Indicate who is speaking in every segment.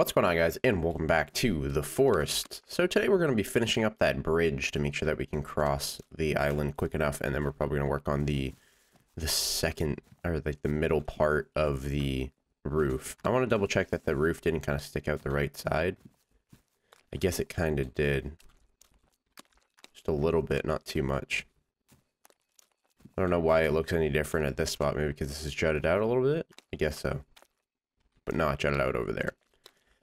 Speaker 1: What's going on, guys, and welcome back to the forest. So today we're going to be finishing up that bridge to make sure that we can cross the island quick enough, and then we're probably going to work on the second, or like the middle part of the roof. I want to double check that the roof didn't kind of stick out the right side. I guess it kind of did. Just a little bit, not too much. I don't know why it looks any different at this spot, maybe because this is jutted out a little bit? I guess so. But not jutted out over there.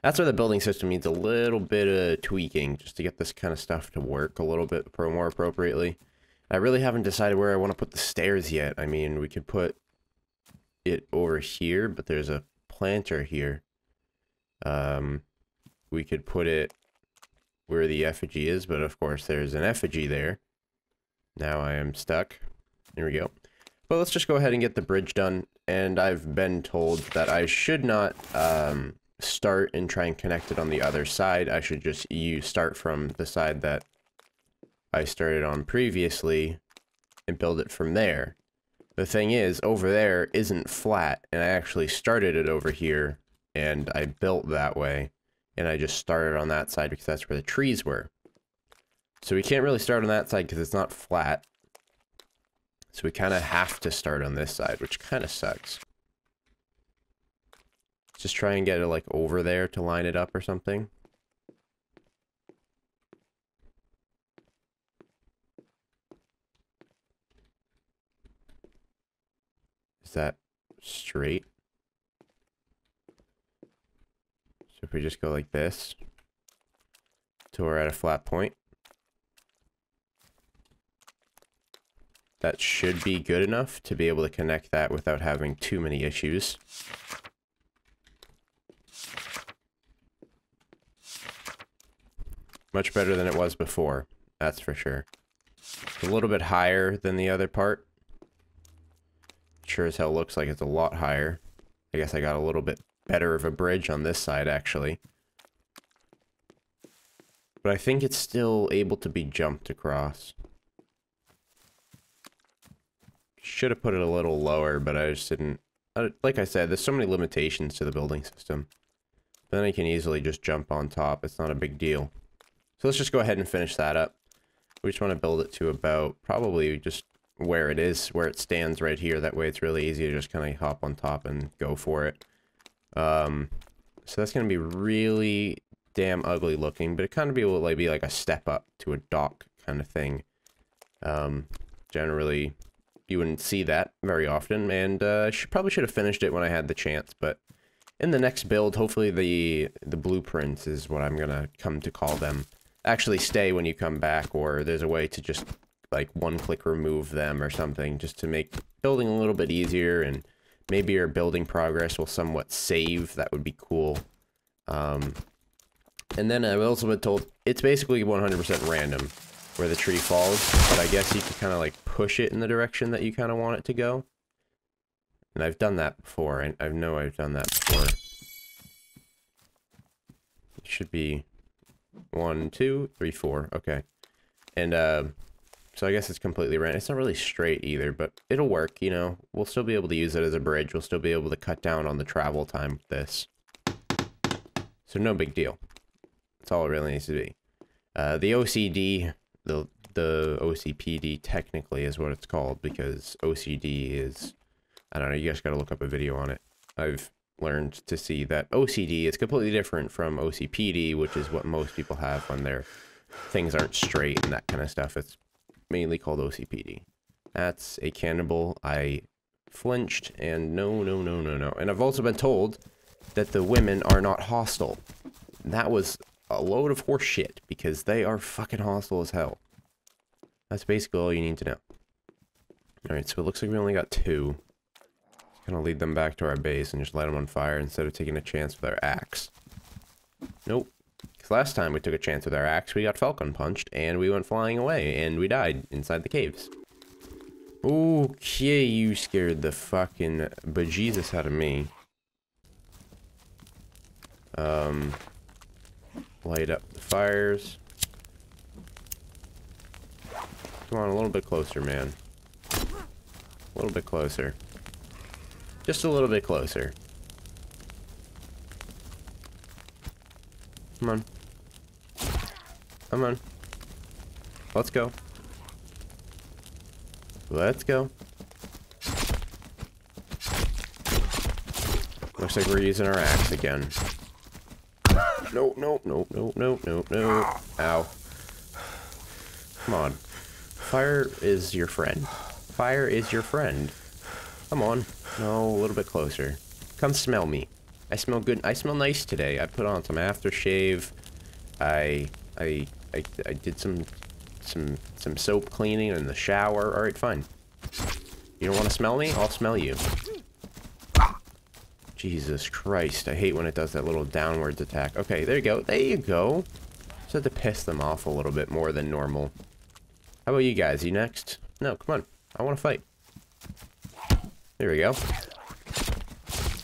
Speaker 1: That's where the building system needs a little bit of tweaking, just to get this kind of stuff to work a little bit more appropriately. I really haven't decided where I want to put the stairs yet. I mean, we could put it over here, but there's a planter here. We could put it where the effigy is, but of course there's an effigy there. Now I am stuck. Here we go. But let's just go ahead and get the bridge done. And I've been told that I should not start and try and connect it on the other side. I should just start from the side that I started on previously and build it from there. The thing is, over there isn't flat, and I actually started it over here and I built that way, and I just started on that side because that's where the trees were. So we can't really start on that side because it's not flat. So we kind of have to start on this side, which kind of sucks. Just try and get it like over there to line it up or something. Is that straight? So if we just go like this, till we're at a flat point. That should be good enough to be able to connect that without having too many issues. Much better than it was before, that's for sure. It's a little bit higher than the other part. Sure as hell looks like it's a lot higher. I guess I got a little bit better of a bridge on this side, actually. But I think it's still able to be jumped across. Should have put it a little lower, but I just didn't. Like I said, there's so many limitations to the building system. Then I can easily just jump on top. It's not a big deal. So let's just go ahead and finish that up. We just want to build it to about probably just where it is, where it stands right here. That way it's really easy to just kind of hop on top and go for it. So that's going to be really damn ugly looking, but it kind of be like a step up to a dock kind of thing. Generally, you wouldn't see that very often, and probably should have finished it when I had the chance, but in the next build, hopefully the blueprints is what I'm going to come to call them. Actually stay when you come back, or there's a way to just like one-click remove them or something, just to make building a little bit easier, and maybe your building progress will somewhat save. That would be cool. And then I've also been told it's basically 100% random where the tree falls, but I guess you can kind of like push it in the direction that you kind of want it to go. And I've done that before. I know I've done that before. It should be 1, 2, 3, 4. Okay. And so I guess it's completely random. It's not really straight either, but it'll work, you know. We'll still be able to use it as a bridge. We'll still be able to cut down on the travel time with this. So no big deal. That's all it really needs to be. The OCD, the OCPD technically is what it's called, because OCD is, I don't know, you guys gotta look up a video on it. I've learned to see that OCD is completely different from OCPD, which is what most people have when their things aren't straight and that kind of stuff. It's mainly called OCPD. That's a cannibal. I flinched, and no. And I've also been told that the women are not hostile. That was a load of horse shit, because they are fucking hostile as hell. That's basically all you need to know. Alright, so it looks like we only got 2. Gonna lead them back to our base and just light them on fire instead of taking a chance with our axe. Nope. Because last time we took a chance with our axe, we got falcon punched, and we went flying away, and we died inside the caves. Okay, you scared the fucking bejesus out of me. Light up the fires. Come on, a little bit closer, man. A little bit closer. Just a little bit closer. Come on. Come on. Let's go. Let's go. Looks like we're using our axe again. No, no, no, no, no, no, no. Ow. Come on. Fire is your friend. Fire is your friend. Come on. No, a little bit closer. Come smell me. I smell good. I smell nice today. I put on some aftershave. I did some soap cleaning in the shower. All right, fine. You don't want to smell me? I'll smell you. Jesus Christ, I hate when it does that little downwards attack. Okay, there you go. There you go. Just have to piss them off a little bit more than normal. How about you guys? You next? No, come on. I want to fight. There we go.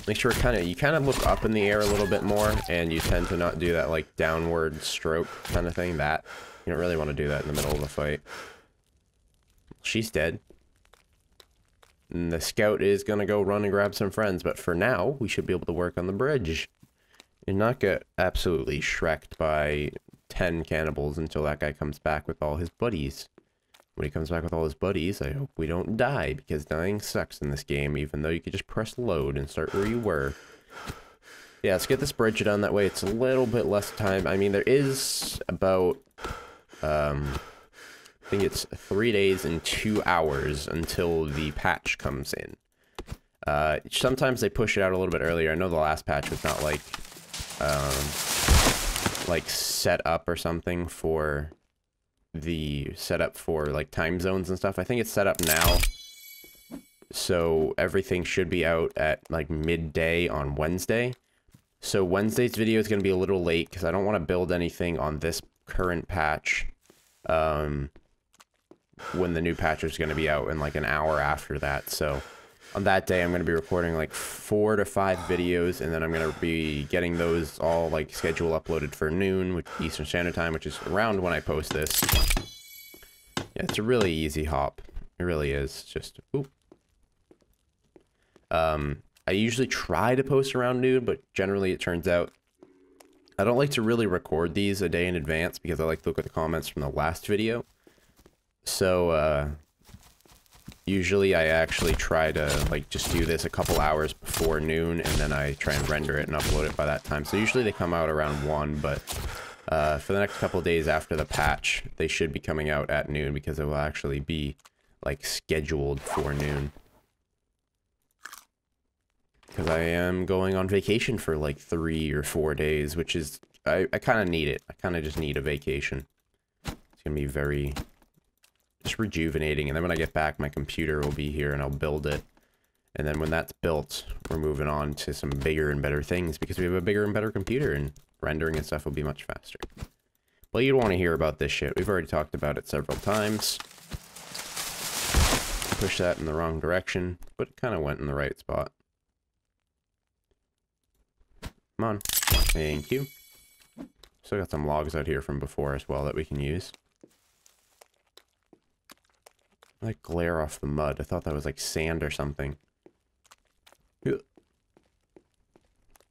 Speaker 1: Make sure you kind of look up in the air a little bit more, and you tend to not do that, like, downward stroke kind of thing. You don't really want to do that in the middle of a fight. She's dead. And the scout is going to go run and grab some friends, but for now, we should be able to work on the bridge. And not get absolutely shreked by 10 cannibals until that guy comes back with all his buddies. When he comes back with all his buddies, I hope we don't die, because dying sucks in this game, even though you could just press load and start where you were. Yeah, let's get this bridge done, that way it's a little bit less time. I mean, there is about, I think it's 3 days and 2 hours until the patch comes in. Sometimes they push it out a little bit earlier. I know the last patch was not like set up or something for the setup for like time zones and stuff. I think it's set up now, so everything should be out at like midday on Wednesday. So Wednesday's video is going to be a little late because I don't want to build anything on this current patch when the new patch is going to be out in like an hour after that. So on that day, I'm going to be recording like 4 to 5 videos, and then I'm going to be getting those all like schedule uploaded for noon, which Eastern Standard Time, which is around when I post this. Yeah, it's a really easy hop. It really is. Just, oop. I usually try to post around noon, but generally it turns out I don't like to really record these a day in advance because I like to look at the comments from the last video. So, usually I actually try to like just do this a couple hours before noon, and then I try and render it and upload it by that time. So usually they come out around 1, but for the next couple of days after the patch, they should be coming out at noon because it will actually be like scheduled for noon. Because I am going on vacation for like 3 or 4 days, which is, I kind of need it. I kind of just need a vacation. It's going to be very just rejuvenating, and then when I get back, my computer will be here and I'll build it. And then when that's built, we're moving on to some bigger and better things because we have a bigger and better computer, and rendering and stuff will be much faster. Well, you don't want to hear about this shit. We've already talked about it several times. Push that in the wrong direction, but it kind of went in the right spot. Come on. Thank you. Still got some logs out here from before as well that we can use. Like glare off the mud. I thought that was like sand or something.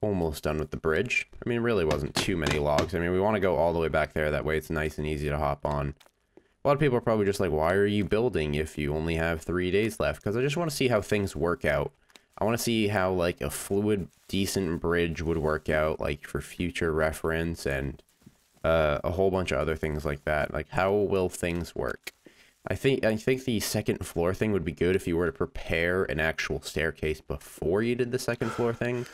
Speaker 1: Almost done with the bridge. I mean, it really wasn't too many logs. I mean, we want to go all the way back there. That way it's nice and easy to hop on. A lot of people are probably just like, why are you building if you only have 3 days left? Because I just want to see how things work out. I want to see how like a fluid, decent bridge would work out, like for future reference, and a whole bunch of other things like that. Like, how will things work? I think the second floor thing would be good if you were to prepare an actual staircase before you did the second floor thing,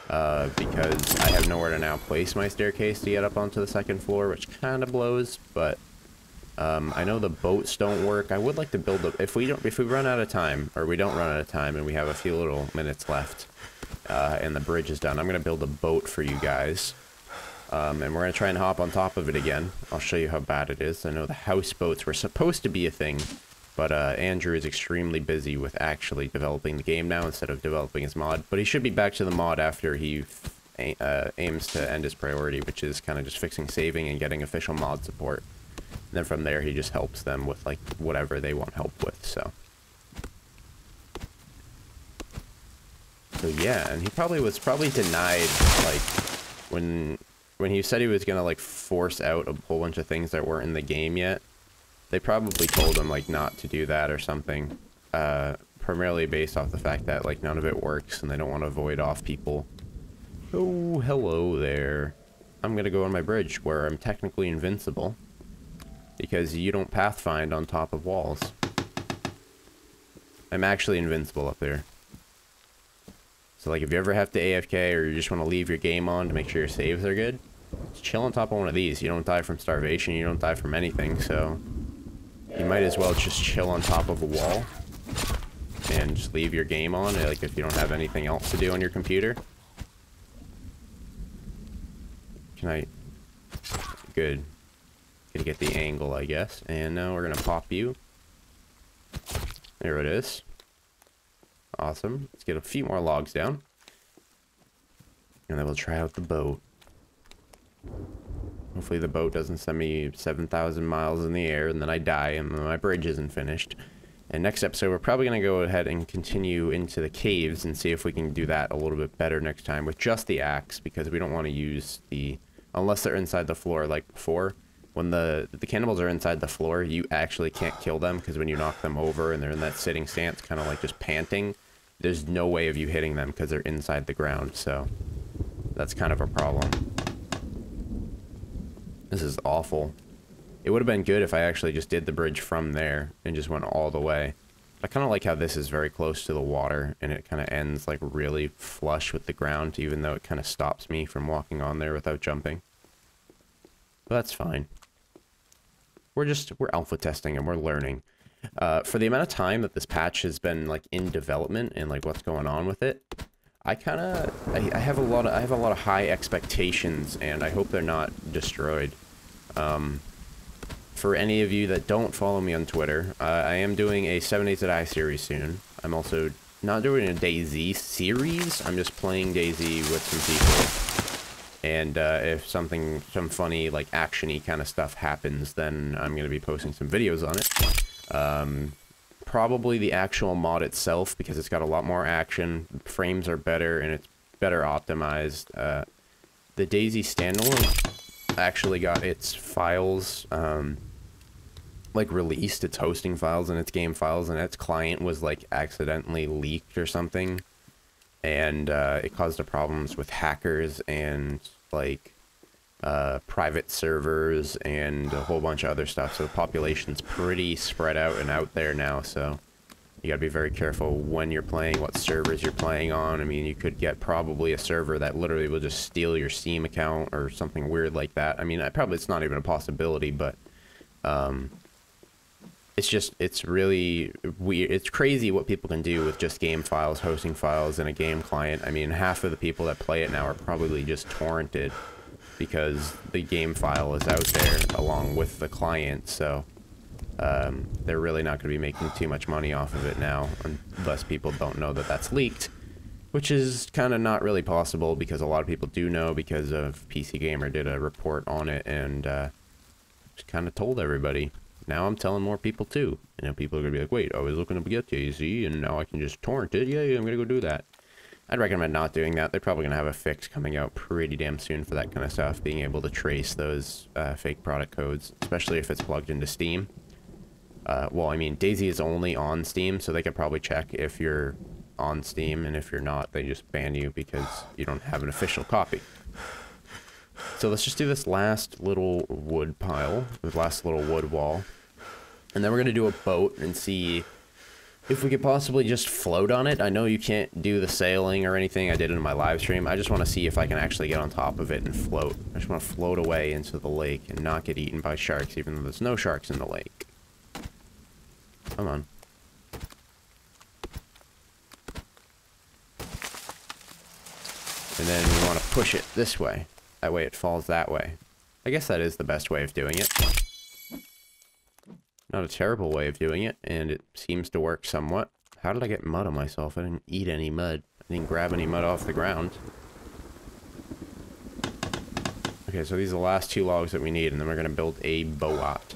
Speaker 1: because I have nowhere to now place my staircase to get up onto the second floor, which kind of blows. But I know the boats don't work. I would like to build if we run out of time, or we don't run out of time, and we have a few little minutes left, and the bridge is done, I'm gonna build a boat for you guys. And we're going to try and hop on top of it again. I'll show you how bad it is. I know the houseboats were supposed to be a thing, but Andrew is extremely busy with actually developing the game now instead of developing his mod. But he should be back to the mod after he aims to end his priority, which is kind of just fixing saving and getting official mod support. And then from there, he just helps them with like whatever they want help with. So yeah, and he was probably denied like when when he said he was gonna like force out a whole bunch of things that weren't in the game yet, they probably told him like not to do that or something. Primarily based off the fact that like none of it works and they don't want to void off people. Oh, hello there. I'm gonna go on my bridge where I'm technically invincible because you don't pathfind on top of walls. I'm actually invincible up there. So like if you ever have to AFK or you just want to leave your game on to make sure your saves are good, just chill on top of one of these. You don't die from starvation, you don't die from anything, so you might as well just chill on top of a wall and just leave your game on, like if you don't have anything else to do on your computer. Can I... Good. Gonna get the angle, I guess. And now we're gonna pop you. There it is. Awesome. Let's get a few more logs down. And then we'll try out the boat. Hopefully the boat doesn't send me 7,000 miles in the air and then I die and my bridge isn't finished. And next episode, we're probably going to go ahead and continue into the caves and see if we can do that a little bit better next time with just the axe, because we don't want to use the... Unless they're inside the floor like before. When the cannibals are inside the floor, you actually can't kill them, because when you knock them over and they're in that sitting stance, kind of like just panting, there's no way of you hitting them because they're inside the ground, so that's kind of a problem. This is awful. It would have been good if I actually just did the bridge from there and just went all the way. I kind of like how this is very close to the water and it kind of ends like really flush with the ground, even though it kind of stops me from walking on there without jumping. But that's fine. We're alpha testing and we're learning. For the amount of time that this patch has been like in development and like what's going on with it, I have a lot of high expectations and I hope they're not destroyed. For any of you that don't follow me on Twitter, I am doing a 7 Days to Die series soon. I'm also not doing a DayZ series. I'm just playing DayZ with some people. And if some funny, like, action-y kind of stuff happens, then I'm going to be posting some videos on it. Probably the actual mod itself, because it's got a lot more action, frames are better, and it's better optimized. The DayZ standalone actually got its files like released, its hosting files and its game files, and its client was like accidentally leaked or something, and it caused the problems with hackers and like private servers and a whole bunch of other stuff. So the population's pretty spread out and out there now, so you gotta be very careful when you're playing, what servers you're playing on. I mean, you could get probably a server that literally will just steal your Steam account or something weird like that. I mean, it's not even a possibility, but it's really weird. It's crazy what people can do with just game files, hosting files, and a game client. I mean, half of the people that play it now are probably just torrented because the game file is out there along with the client, so they're really not going to be making too much money off of it now, unless people don't know that that's leaked, which is kind of not really possible because a lot of people do know because of PC Gamer did a report on it and just kind of told everybody. Now I'm telling more people too, and people are going to be like, wait, I was looking to get DayZ and now I can just torrent it. Yeah, I'm going to go do that. I'd recommend not doing that. They're probably going to have a fix coming out pretty damn soon for that kind of stuff, being able to trace those fake product codes, especially if it's plugged into Steam. Well, I mean, DayZ is only on Steam, so they could probably check if you're on Steam, and if you're not, they just ban you because you don't have an official copy. So let's just do this last little wood pile, this last little wood wall, and then we're going to do a boat and see if we could possibly just float on it. I know you can't do the sailing or anything. I did it in my live stream. I just want to see if I can actually get on top of it and float. I just want to float away into the lake and not get eaten by sharks, even though there's no sharks in the lake. Come on. And then we want to push it this way. That way it falls that way. I guess that is the best way of doing it. Not a terrible way of doing it, and it seems to work somewhat. How did I get mud on myself? I didn't eat any mud. I didn't grab any mud off the ground. Okay, so these are the last two logs that we need, and then we're going to build a boat.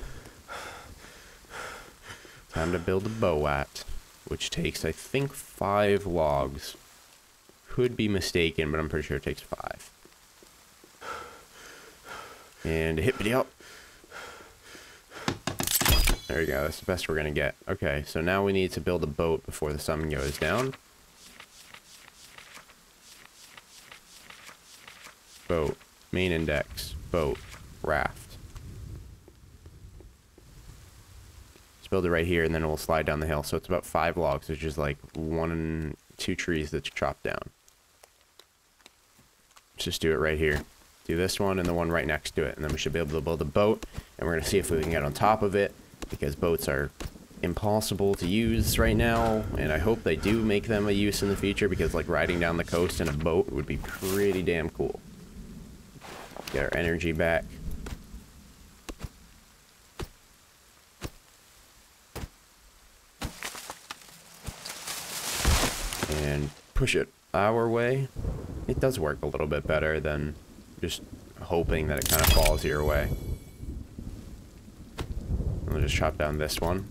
Speaker 1: Time to build a boat, which takes, I think, 5 logs. Could be mistaken, but I'm pretty sure it takes 5. And hippity up. There we go. That's the best we're going to get. Okay, so now we need to build a boat before the sun goes down. Boat. Main index. Boat. Raft. Let's build it right here, and then we'll slide down the hill. So it's about 5 logs, which is like 1 and 2 trees that's chopped down. Let's just do it right here. Do this one and the one right next to it, and then we should be able to build a boat, and we're going to see if we can get on top of it, because boats are impossible to use right now, and I hope they do make them a use in the future, because like riding down the coast in a boat would be pretty damn cool. Get our energy back. And push it our way. It does work a little bit better than just hoping that it kind of falls your way. I'll just chop down this one.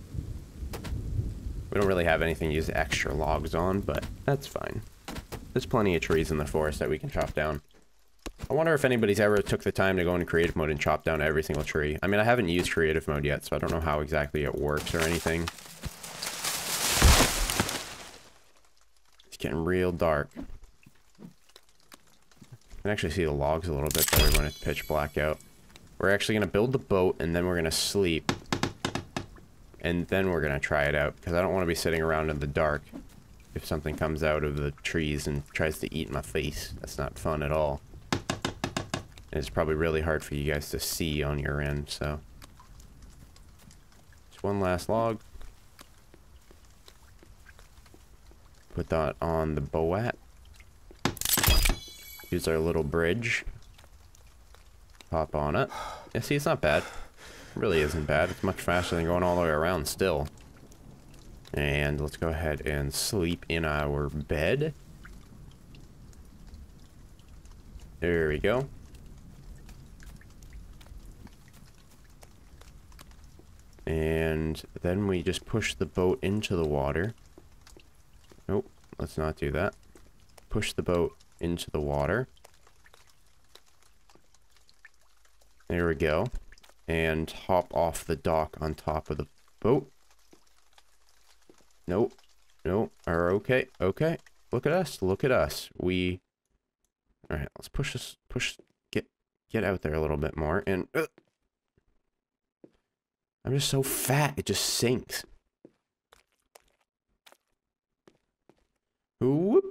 Speaker 1: We don't really have anything to use extra logs on, but that's fine. There's plenty of trees in the forest that we can chop down. I wonder if anybody's ever took the time to go into creative mode and chop down every single tree. I mean, I haven't used creative mode yet, so I don't know how exactly it works or anything. It's getting real dark. I can actually see the logs a little bit better when it's pitch black out. We're actually going to build the boat, and then we're going to sleep. And then we're going to try it out, because I don't want to be sitting around in the dark if something comes out of the trees and tries to eat my face. That's not fun at all. And it's probably really hard for you guys to see on your end, so. Just one last log. Put that on the boat. Use our little bridge. Hop on it. Yeah, see, it's not bad. It really isn't bad. It's much faster than going all the way around still. And let's go ahead and sleep in our bed. There we go. And then we just push the boat into the water. Nope, let's not do that. Push the boat into the water. There we go. And hop off the dock on top of the boat. Nope. Nope. Okay. Okay. Look at us. Look at us. We... Alright, let's push this... Get out there a little bit more. And... I'm just so fat. It just sinks. Whoop.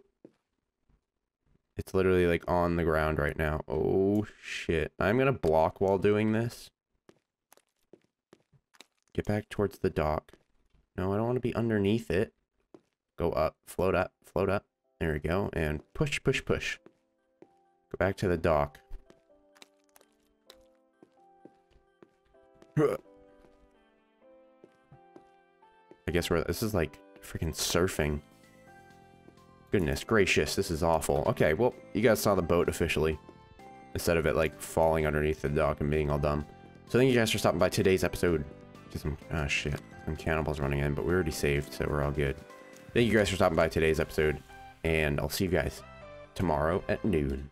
Speaker 1: It's literally like on the ground right now. Oh shit. I'm gonna block while doing this. Get back towards the dock. No, I don't want to be underneath it. Go up, float up, float up. There we go. And push, push, push. Go back to the dock. I guess this is like freaking surfing. Goodness gracious, this is awful. Okay, well, you guys saw the boat officially. Instead of it like falling underneath the dock and being all dumb. So thank you guys for stopping by today's episode. Some, oh shit, some cannibals running in, but we already saved, so we're all good. Thank you guys for stopping by today's episode, and I'll see you guys tomorrow at noon.